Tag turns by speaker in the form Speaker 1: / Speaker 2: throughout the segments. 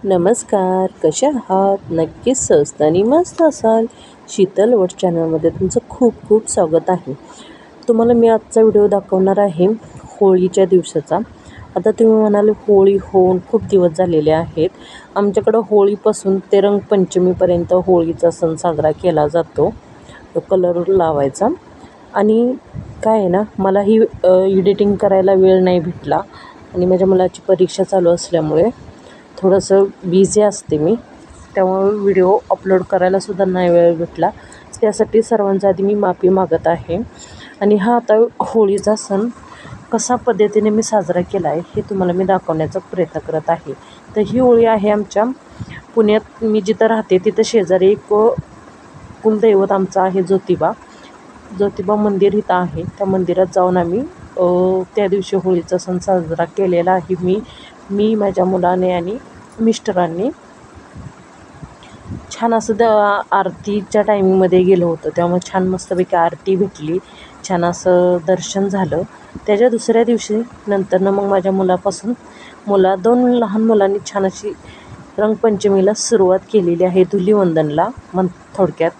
Speaker 1: नमस्कार, कशा आहात? नक्कीच स्वस्त आणि मस्त असाल. शीतल वट चॅनलमध्ये तुमचं खूप खूप स्वागत आहे. तुम्हाला मी आजचा व्हिडिओ दाखवणार आहे होळीच्या दिवसाचा. आता तुम्ही म्हणाल होळी होऊन खूप दिवस झालेले आहेत. आमच्याकडं होळीपासून ते रंगपंचमीपर्यंत होळीचा सण साजरा केला जातो, कलर लावायचा. आणि काय आहे ना, मला ही एडिटिंग करायला वेळ नाही भेटला आणि माझ्या मुलाची परीक्षा चालू असल्यामुळे थोडंसं बिझी असते मी, त्यामुळे व्हिडिओ अपलोड करायलासुद्धा नाही वेळ भेटला. त्यासाठी सर्वांच्या आधी मी माफी मागत आहे. आणि हा आता होळीचा सण कसा पद्धतीने मी साजरा केला आहे हे तुम्हाला मी दाखवण्याचा प्रयत्न करत आहे. तर ही होळी आहे आमच्या पुण्यात, मी जिथं राहते तिथं शेजारी एक कुलदैवत आमचं आहे ज्योतिबा मंदिर इथं आहे. त्या मंदिरात जाऊन आम्ही त्या दिवशी होळीचा सण साजरा केलेला आहे. मी माझ्या मुलाने आणि मिस्टरांनी छान असं आरतीच्या टायमिंगमध्ये गेलो होतो, त्यामुळे छान मस्तपैकी आरती भेटली, छान असं दर्शन झालं. त्याच्या दुसऱ्या दिवशी नंतरनं मग माझ्या दोन लहान मुलांनी छान अशी रंगपंचमीला सुरुवात केलेली आहे. धुलीवंदनला थोडक्यात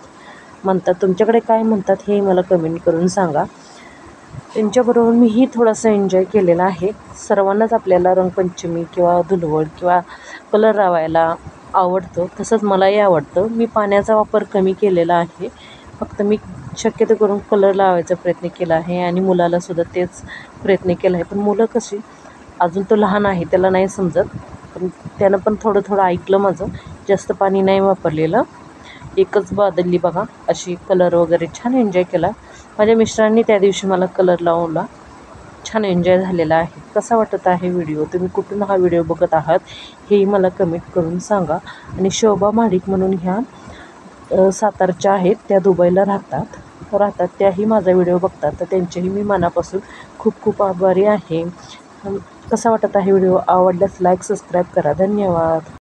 Speaker 1: म्हणतात. तुमच्याकडे काय म्हणतात हे मला कमेंट करून सांगा. त्यांच्याबरोबर मीही थोडासा एन्जॉय केलेला आहे. सर्वांनाच आपल्याला रंगपंचमी किंवा धुलवड किंवा कलर लावायला आवडतं, तसंच मलाही आवडतं. मी पाण्याचा वापर कमी केलेला आहे. फक्त मी शक्यतो करून कलर लावायचा प्रयत्न केला आहे आणि मुलालासुद्धा तेच प्रयत्न केला आहे. पण मुलं कशी, अजून तो लहान आहे, त्याला नाही समजत, पण त्यानं पण थोडं थोडं ऐकलं माझं. जास्त पाणी नाही वापरलेलं, एकच बदलली बघा अशी, कलर वगैरे छान एन्जॉय केला. माझ्या मिस्टरांनी त्या दिवशी मला कलर लावला, छान एन्जॉय झालेला आहे. कसा वाटत आहे व्हिडिओ? तुम्ही कुठून हा व्हिडिओ बघत आहात हेही मला कमेंट करून सांगा. आणि शोभा महाडिक म्हणून ह्या सातारच्या आहेत, त्या दुबईला राहतात, त्याही माझा व्हिडिओ बघतात, तर त्यांचेही मी मनापासून खूप खूप आभारी आहे. कसा वाटत आहे व्हिडिओ? आवडल्यास लाईक सबस्क्राईब करा. धन्यवाद.